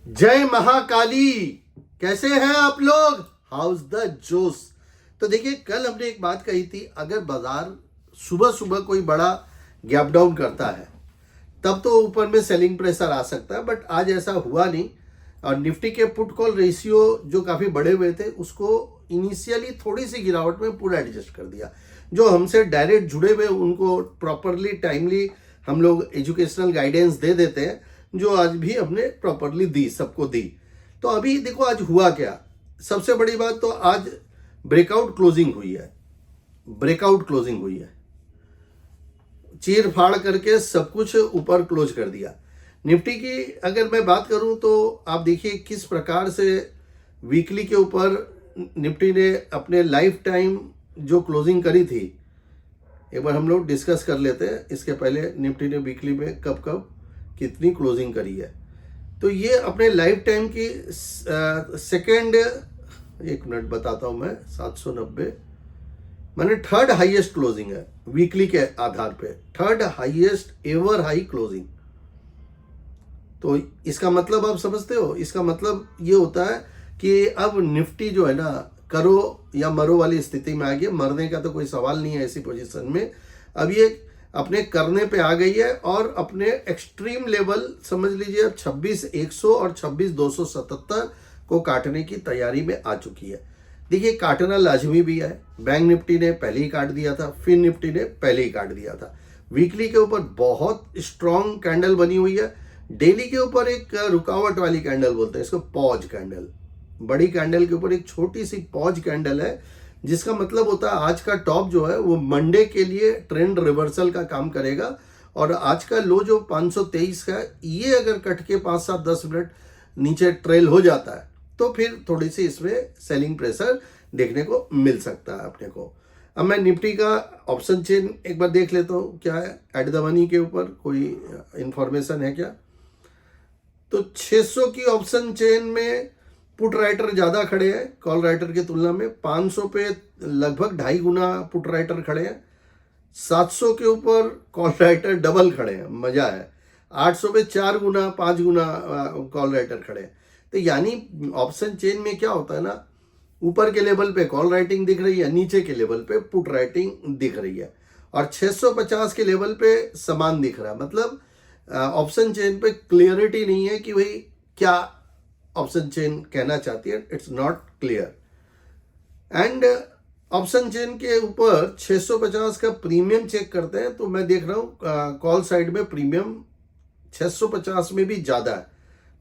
जय महाकाली। कैसे हैं आप लोग? हाउस द जोश। तो देखिए, कल हमने एक बात कही थी, अगर बाजार सुबह सुबह कोई बड़ा गैप डाउन करता है तब तो ऊपर में सेलिंग प्रेशर आ सकता है, बट आज ऐसा हुआ नहीं। और निफ्टी के पुट कॉल रेशियो जो काफ़ी बड़े हुए थे उसको इनिशियली थोड़ी सी गिरावट में पूरा एडजस्ट कर दिया। जो हमसे डायरेक्ट जुड़े हुए उनको प्रॉपरली टाइमली हम लोग एजुकेशनल गाइडेंस दे देते हैं, जो आज भी हमने प्रॉपरली दी, सबको दी। तो अभी देखो आज हुआ क्या। सबसे बड़ी बात तो आज ब्रेकआउट क्लोजिंग हुई है। ब्रेकआउट क्लोजिंग हुई है, चीर फाड़ करके सब कुछ ऊपर क्लोज कर दिया। निफ्टी की अगर मैं बात करूं तो आप देखिए किस प्रकार से वीकली के ऊपर निफ्टी ने अपने लाइफ टाइम जो क्लोजिंग करी थी, एक बार हम लोग डिस्कस कर लेते हैं। इसके पहले निफ्टी ने वीकली में कब कब कितनी क्लोजिंग करी है। तो ये अपने लाइफ टाइम की सेकेंड, एक मिनट बताता हूं मैं, 790 माने थर्ड हाईएस्ट क्लोजिंग है वीकली के आधार पे, third highest ever high closing. तो इसका मतलब आप समझते हो, इसका मतलब ये होता है कि अब निफ्टी जो है ना, करो या मरो वाली स्थिति में आ गई। मरने का तो कोई सवाल नहीं है ऐसी पोजीशन में। अब ये अपने करने पे आ गई है और अपने एक्सट्रीम लेवल समझ लीजिए 26,100 और 26,277 को काटने की तैयारी में आ चुकी है। देखिए, काटना लाजमी भी है। बैंक निफ्टी ने पहले ही काट दिया था, फिर निफ्टी ने पहले ही काट दिया था। वीकली के ऊपर बहुत स्ट्रॉन्ग कैंडल बनी हुई है। डेली के ऊपर एक रुकावट वाली कैंडल बोलते हैं इसको, पॉज कैंडल। बड़ी कैंडल के ऊपर एक छोटी सी पॉज कैंडल है, जिसका मतलब होता है आज का टॉप जो है वो मंडे के लिए ट्रेंड रिवर्सल का काम करेगा। और आज का लो जो 523 का, ये अगर कट के 5, 7, 10 मिनट नीचे ट्रेल हो जाता है तो फिर थोड़ी सी इसमें सेलिंग प्रेशर देखने को मिल सकता है अपने को। अब मैं निफ्टी का ऑप्शन चेन एक बार देख लेता हूँ क्या है। एट द मनी के ऊपर कोई इंफॉर्मेशन है क्या? तो 600 की ऑप्शन चेन में पुट राइटर ज्यादा खड़े हैं कॉल राइटर की तुलना में। 500 पे लगभग 2.5 गुना पुट राइटर खड़े हैं। 700 के ऊपर कॉल राइटर डबल खड़े हैं, मजा है। 800 पे 4 गुना 5 गुना कॉल राइटर खड़े हैं। तो यानी ऑप्शन चेन में क्या होता है ना, ऊपर के लेवल पे कॉल राइटिंग दिख रही है, नीचे के लेवल पे पुट राइटिंग दिख रही है, और 650 के लेवल पे समान दिख रहा है। मतलब ऑप्शन चेन पे क्लियरिटी नहीं है कि भाई क्या ऑप्शन चेन कहना चाहती है। It's not clear. And option chain के ऊपर 650 का प्रीमियम चेक करते हैं तो मैं देख रहा हूं कॉल साइड में प्रीमियम 650 में भी ज्यादा है।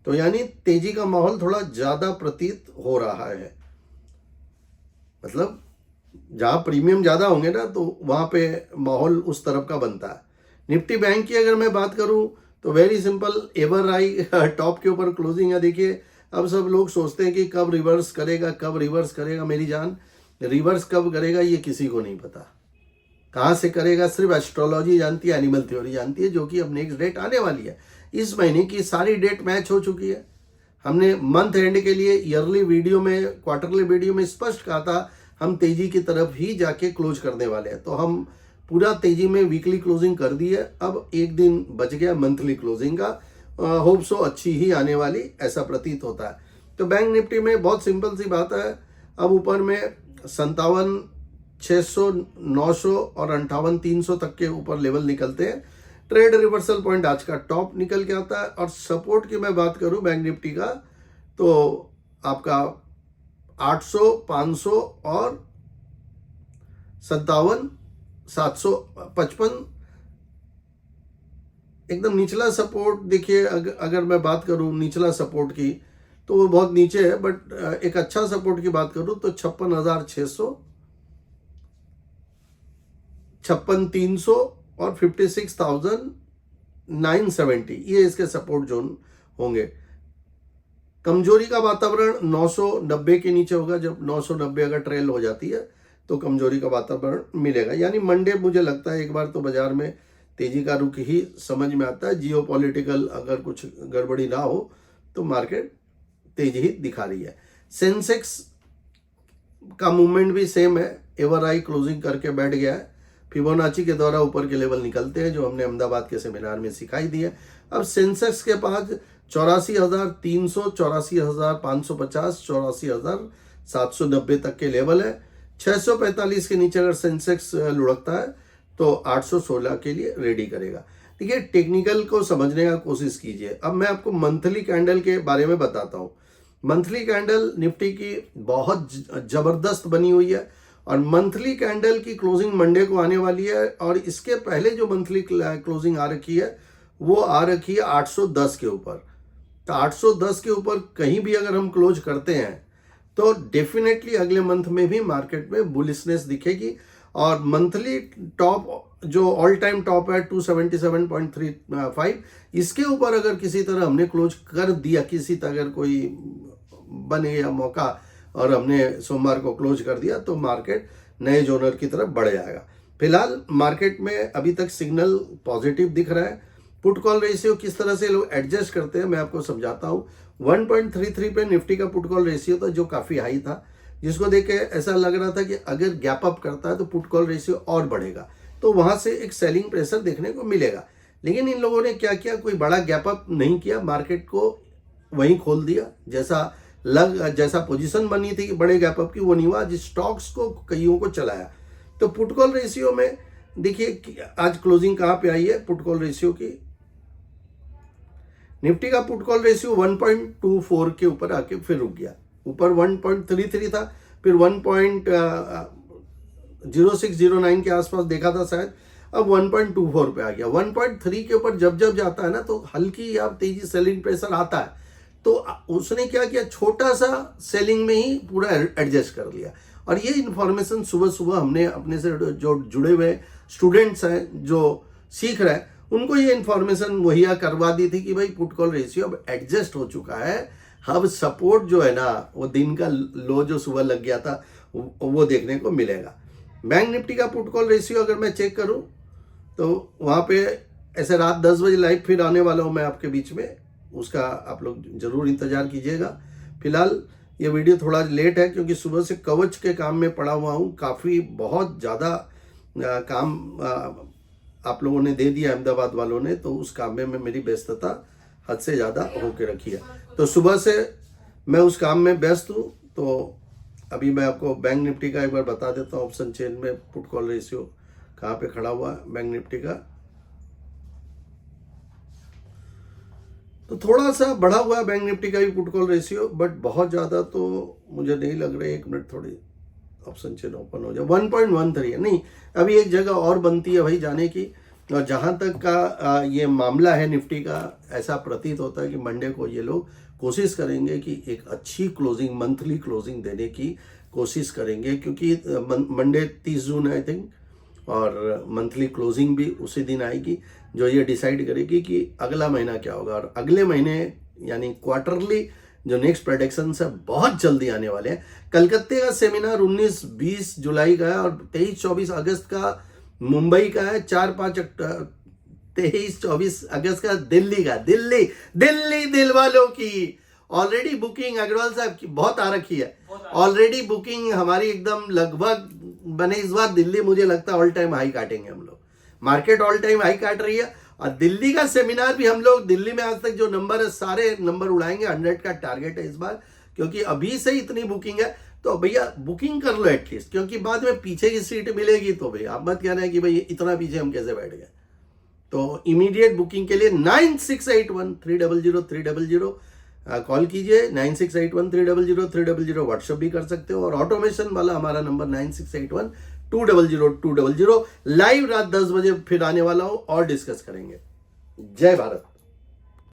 तो यानी तेजी का माहौल थोड़ा ज्यादा प्रतीत हो रहा है। मतलब जहां प्रीमियम ज्यादा होंगे ना तो वहां पे माहौल उस तरफ का बनता है। निफ्टी बैंक की अगर मैं बात करूं तो very simple, ever high top के ऊपर क्लोजिंग है। देखिए, अब सब लोग सोचते हैं कि कब रिवर्स करेगा, कब रिवर्स करेगा। मेरी जान, रिवर्स कब करेगा ये किसी को नहीं पता। कहां से करेगा सिर्फ एस्ट्रोलॉजी जानती है, एनिमल थ्योरी जानती है, जो कि अब नेक्स्ट डेट आने वाली है। इस महीने की सारी डेट मैच हो चुकी है। हमने मंथ एंड के लिए ईयरली वीडियो में, क्वार्टरली वीडियो में स्पष्ट कहा था हम तेजी की तरफ ही जाके क्लोज करने वाले हैं। तो हम पूरा तेजी में वीकली क्लोजिंग कर दी है। अब एक दिन बच गया मंथली क्लोजिंग का। होप सो अच्छी ही आने वाली, ऐसा प्रतीत होता है। तो बैंक निफ्टी में बहुत सिंपल सी बात है। अब ऊपर में 57,600, 900 और 58,300 तक के ऊपर लेवल निकलते हैं। ट्रेड रिवर्सल पॉइंट आज का टॉप निकल के आता है। और सपोर्ट की मैं बात करूं बैंक निफ्टी का, तो आपका 800, 500 और 57, 755 एकदम निचला सपोर्ट। देखिए, अगर मैं बात करूं निचला सपोर्ट की तो वो बहुत नीचे है, बट एक अच्छा सपोर्ट की बात करूं तो 56,600, 56,300 और 56,970 ये इसके सपोर्ट जोन होंगे। कमजोरी का वातावरण 990 के नीचे होगा। जब 990 अगर ट्रेल हो जाती है तो कमजोरी का वातावरण मिलेगा। यानी मंडे मुझे लगता है एक बार तो बाजार में तेजी का रुख ही समझ में आता है। जियोपॉलिटिकल अगर कुछ गड़बड़ी ना हो तो मार्केट तेजी ही दिखा रही है। सेंसेक्स का मूवमेंट भी सेम है, एवर हाई क्लोजिंग करके बैठ गया है। फिबोनाची के द्वारा ऊपर के लेवल निकलते हैं, जो हमने अहमदाबाद के सेमिनार में सिखाई दी है। अब सेंसेक्स के पास 84,300, 84,550, 84,790 तक के लेवल है। 645 के नीचे अगर सेंसेक्स लुढ़कता है तो 816 के लिए रेडी करेगा। देखिए, टेक्निकल को समझने का कोशिश कीजिए। अब मैं आपको मंथली कैंडल के बारे में बताता हूँ। मंथली कैंडल निफ्टी की बहुत जबरदस्त बनी हुई है और मंथली कैंडल की क्लोजिंग मंडे को आने वाली है और इसके पहले जो मंथली क्लोजिंग आ रखी है वो आ रखी है 810 के ऊपर। तो 810 के ऊपर कहीं भी अगर हम क्लोज करते हैं तो डेफिनेटली अगले मंथ में भी मार्केट में बुलिशनेस दिखेगी और मंथली टॉप जो ऑल टाइम टॉप है 277.35, इसके ऊपर अगर किसी तरह हमने क्लोज कर दिया, किसी तरह कोई बने या मौका और हमने सोमवार को क्लोज कर दिया तो मार्केट नए जोनर की तरफ बढ़ जाएगा। फिलहाल मार्केट में अभी तक सिग्नल पॉजिटिव दिख रहा है। पुट कॉल रेशियो किस तरह से लोग एडजस्ट करते हैं मैं आपको समझाता हूँ। 1.33 पे निफ्टी का पुट कॉल रेशियो था जो काफी हाई था, जिसको देख के ऐसा लग रहा था कि अगर गैप अप करता है तो पुट कॉल रेशियो और बढ़ेगा, तो वहां से एक सेलिंग प्रेशर देखने को मिलेगा। लेकिन इन लोगों ने क्या किया, कोई बड़ा गैप अप नहीं किया, मार्केट को वहीं खोल दिया। जैसा पोजीशन बनी थी कि बड़े गैप अप की, वो नहीं हुआ। जिस स्टॉक्स को कईयों को चलाया। तो पुट कॉल रेशियो में देखिए आज क्लोजिंग कहां पे आई है पुट कॉल रेशियो की। निफ्टी का पुट कॉल रेशियो 1.24 के ऊपर आके फिर रुक गया। ऊपर 1.33 था, फिर 1.0609 के आसपास देखा था शायद, अब 1.24 पे आ गया। 1.3 के ऊपर जब जाता है ना तो हल्की या तेजी सेलिंग प्रेशर आता है। तो उसने क्या किया, छोटा सा सेलिंग में ही पूरा एडजस्ट कर लिया। और ये इन्फॉर्मेशन सुबह सुबह हमने अपने से जो जुड़े हुए स्टूडेंट्स हैं जो सीख रहे हैं उनको ये इन्फॉर्मेशन मुहैया करवा दी थी कि भाई पुट कॉल रेशियो अब एडजस्ट हो चुका है। अब सपोर्ट जो है ना, वो दिन का लो जो सुबह लग गया था वो देखने को मिलेगा। बैंक निफ्टी का पुट कॉल रेशियो अगर मैं चेक करूं तो वहां पे ऐसे रात 10 बजे लाइव फिर आने वाला हूं मैं आपके बीच में, उसका आप लोग जरूर इंतजार कीजिएगा। फिलहाल ये वीडियो थोड़ा लेट है क्योंकि सुबह से कवच के काम में पड़ा हुआ हूँ। काफ़ी बहुत ज़्यादा काम आप लोगों ने दे दिया अहमदाबाद वालों ने, तो उस काम में मेरी व्यस्तता हद से ज़्यादा होके रखी है। तो सुबह से मैं उस काम में व्यस्त हूँ। तो अभी मैं आपको बैंक निफ्टी का एक बार बता देता हूँ। ऑप्शन चेन में पुट कॉल रेशियो कहाँ पे खड़ा हुआ है बैंक निफ्टी का, तो थोड़ा सा बढ़ा हुआ है बैंक निफ्टी का भी पुट कॉल रेशियो, बट बहुत ज़्यादा तो मुझे नहीं लग रहा है। एक मिनट थोड़ी ऑप्शन चेन ओपन हो जाए। 1.13 है, नहीं अभी एक जगह और बनती है भाई जाने की। और जहाँ तक का ये मामला है निफ्टी का, ऐसा प्रतीत होता है कि मंडे को ये लोग कोशिश करेंगे कि एक अच्छी क्लोजिंग, मंथली क्लोजिंग देने की कोशिश करेंगे, क्योंकि मंडे 30 जून है आई थिंक, और मंथली क्लोजिंग भी उसी दिन आएगी जो ये डिसाइड करेगी कि अगला महीना क्या होगा। और अगले महीने यानी क्वार्टरली जो नेक्स्ट प्रेडिक्शन है बहुत जल्दी आने वाले हैं। कलकत्ते का सेमिनार 19-20 जुलाई का है और 23-24 अगस्त का मुंबई का है। 23-24 अगस्त का दिल्ली का। दिल्ली दिल वालों की ऑलरेडी बुकिंग अग्रवाल साहब की बहुत आ रखी है। ऑलरेडी बुकिंग हमारी एकदम लगभग बने। इस बार दिल्ली मुझे लगता है ऑल टाइम हाई काटेंगे हम लोग। मार्केट ऑल टाइम हाई काट रही है और दिल्ली का सेमिनार भी हम लोग, दिल्ली में आज तक जो नंबर है सारे नंबर उड़ाएंगे। 100 का टारगेट है इस बार, क्योंकि अभी से इतनी बुकिंग है। तो भैया बुकिंग कर लो एटलीस्ट, क्योंकि बाद में पीछे की सीट मिलेगी तो भैया आप मत कहना है कि भाई इतना पीछे हम कैसे बैठ गए। तो इमीडिएट बुकिंग के लिए 9681300300 कॉल कीजिए। 9681300300 व्हाट्सएप भी कर सकते हो, और ऑटोमेशन वाला हमारा नंबर 9681200200। लाइव रात 10 बजे फिर आने वाला हूं और डिस्कस करेंगे। जय भारत।